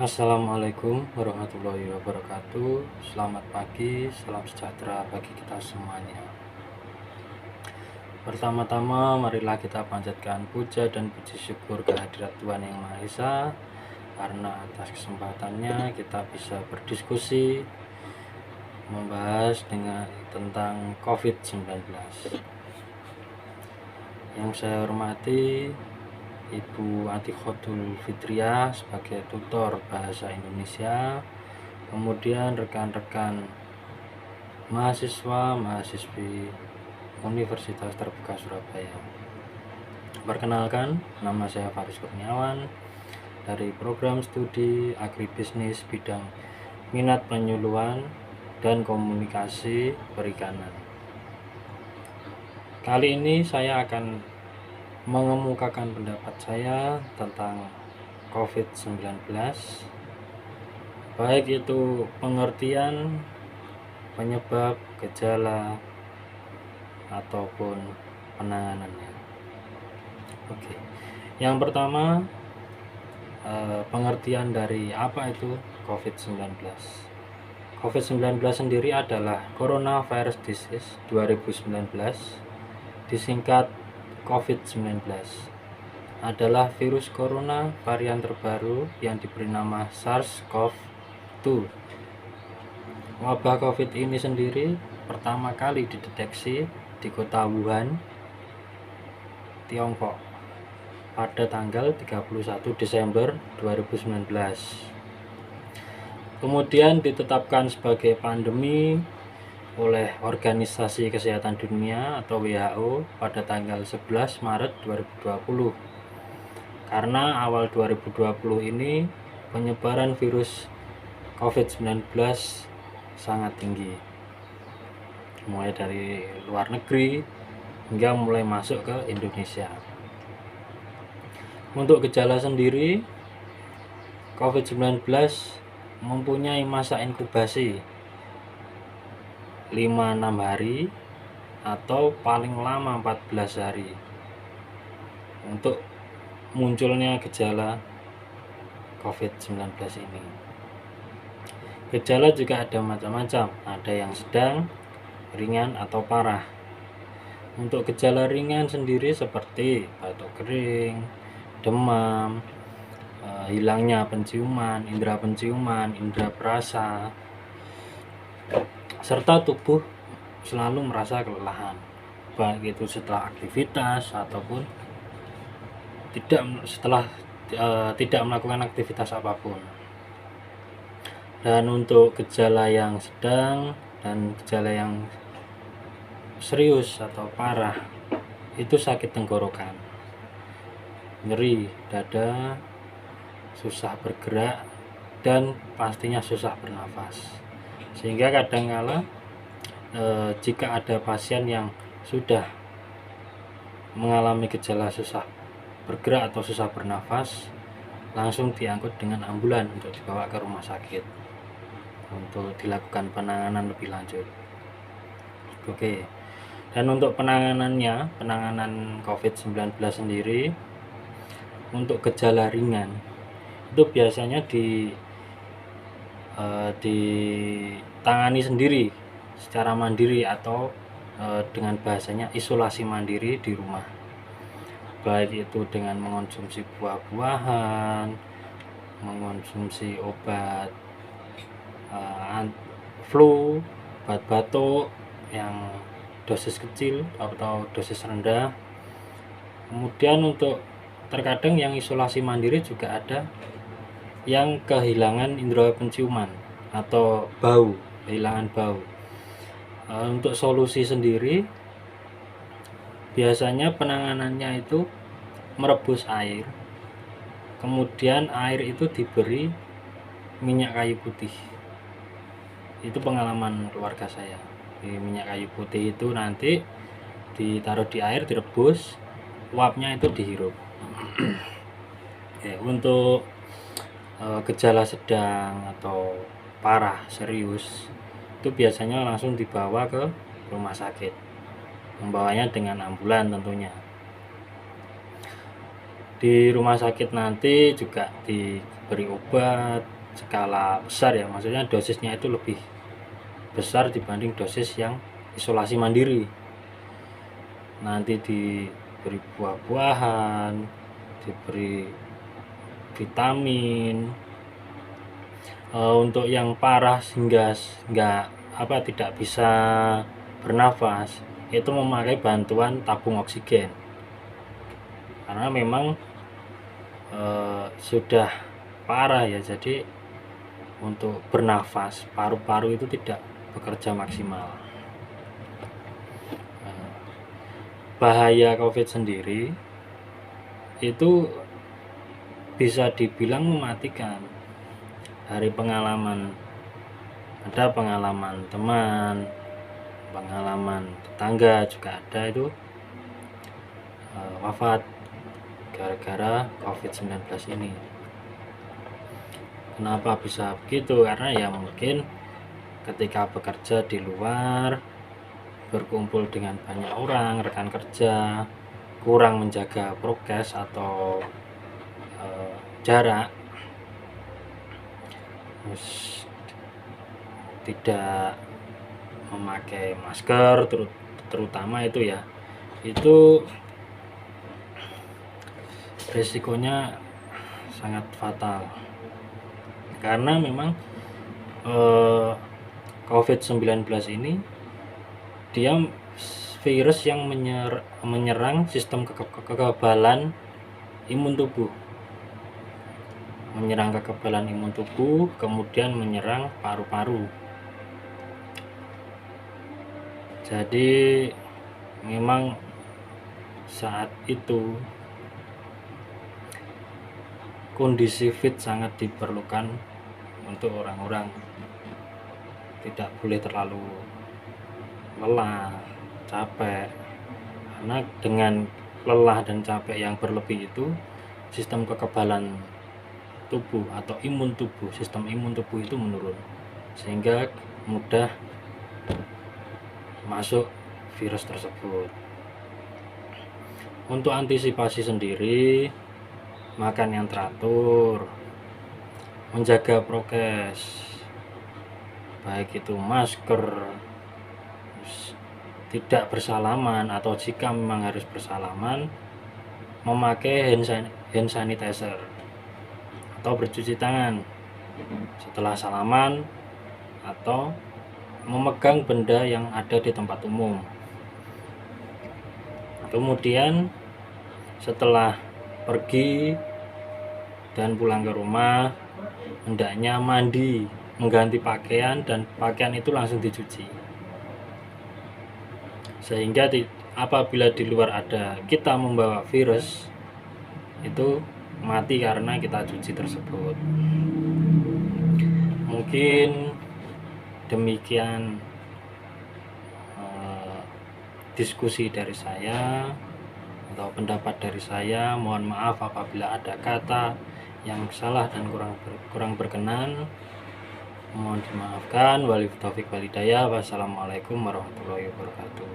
Assalamualaikum warahmatullahi wabarakatuh. Selamat pagi, salam sejahtera bagi kita semuanya. Pertama-tama marilah kita panjatkan puja dan puji syukur kehadirat Tuhan Yang Maha Esa, karena atas kesempatannya kita bisa berdiskusi membahas tentang COVID-19. Yang saya hormati Ibu Atikhotul Fitriah sebagai tutor bahasa Indonesia, kemudian rekan-rekan mahasiswa-mahasiswi Universitas Terbuka Surabaya. Perkenalkan, nama saya Faris Kurniawan dari program studi agribisnis bidang minat penyuluhan dan komunikasi perikanan. Kali ini saya akan mengemukakan pendapat saya tentang COVID-19, baik itu pengertian, penyebab, gejala, ataupun penanganannya. Oke. Yang pertama, pengertian dari apa itu COVID-19. COVID-19 sendiri adalah Coronavirus Disease 2019, disingkat COVID-19. Adalah virus corona varian terbaru yang diberi nama SARS-CoV-2. Wabah COVID ini sendiri pertama kali dideteksi di kota Wuhan, Tiongkok pada tanggal 31 Desember 2019. Kemudian ditetapkan sebagai pandemi oleh Organisasi Kesehatan Dunia atau WHO pada tanggal 11 Maret 2020. Karena awal 2020 ini penyebaran virus COVID-19 sangat tinggi, mulai dari luar negeri hingga mulai masuk ke Indonesia. Untuk gejala sendiri, COVID-19 mempunyai masa inkubasi 5-6 hari atau paling lama 14 hari untuk munculnya gejala COVID-19 ini. Gejala juga ada macam-macam, ada yang sedang, ringan, atau parah. Untuk gejala ringan sendiri seperti batuk kering, demam, hilangnya penciuman, indera perasa, serta tubuh selalu merasa kelelahan, baik itu setelah aktivitas ataupun tidak melakukan aktivitas apapun. Dan untuk gejala yang sedang dan gejala yang serius atau parah itu sakit tenggorokan, nyeri dada, susah bergerak, dan pastinya susah bernafas. Sehingga kadangkala jika ada pasien yang sudah mengalami gejala susah bergerak atau susah bernafas, langsung diangkut dengan ambulan untuk dibawa ke rumah sakit untuk dilakukan penanganan lebih lanjut. Oke. Dan untuk penanganan COVID-19 sendiri, untuk gejala ringan itu biasanya ditangani sendiri secara mandiri atau dengan bahasanya isolasi mandiri di rumah, baik itu dengan mengonsumsi buah-buahan, mengonsumsi obat flu, obat batuk yang dosis kecil atau dosis rendah. Kemudian untuk terkadang yang isolasi mandiri juga ada yang kehilangan indera penciuman atau kehilangan bau. Untuk solusi sendiri biasanya penanganannya itu merebus air, kemudian air itu diberi minyak kayu putih. Itu pengalaman keluarga saya. Di minyak kayu putih itu nanti ditaruh di air, direbus, uapnya itu dihirup. Untuk gejala sedang atau parah serius itu biasanya langsung dibawa ke rumah sakit, membawanya dengan ambulan tentunya. Di rumah sakit nanti juga diberi obat skala besar ya, maksudnya dosisnya itu lebih besar dibanding dosis yang isolasi mandiri. Nanti diberi buah-buahan, diberi vitamin. Untuk yang parah sehingga tidak bisa bernafas, itu memakai bantuan tabung oksigen, karena memang sudah parah ya, jadi untuk bernafas paru-paru itu tidak bekerja maksimal. Bahaya COVID sendiri itu bisa dibilang mematikan. Dari pengalaman, ada pengalaman teman, pengalaman tetangga juga ada itu wafat gara-gara COVID-19 ini. Kenapa bisa begitu? Karena ya mungkin ketika bekerja di luar, berkumpul dengan banyak orang, rekan kerja, kurang menjaga prokes atau jarak, terus tidak memakai masker terutama itu ya, itu resikonya sangat fatal, karena memang COVID-19 ini dia virus yang menyerang sistem kekebalan imun tubuh, kemudian menyerang paru-paru. Jadi memang saat itu kondisi fit sangat diperlukan untuk orang-orang, tidak boleh terlalu lelah, capek, karena dengan lelah dan capek yang berlebih itu sistem kekebalan tubuh atau sistem imun tubuh itu menurun, sehingga mudah masuk virus tersebut. Untuk antisipasi sendiri, makan yang teratur, menjaga prokes, baik itu masker, tidak bersalaman, atau jika memang harus bersalaman, memakai hand sanitizer atau bercuci tangan setelah salaman, atau memegang benda yang ada di tempat umum. Kemudian setelah pergi dan pulang ke rumah, hendaknya mandi, mengganti pakaian, dan pakaian itu langsung dicuci, sehingga apabila di luar ada kita membawa virus, itu mati karena kita cuci tersebut. Mungkin demikian diskusi dari saya atau pendapat dari saya. Mohon maaf apabila ada kata yang salah dan kurang berkenan, mohon dimaafkan. Wabillahi taufiq wal hidayah. Wassalamualaikum warahmatullahi wabarakatuh.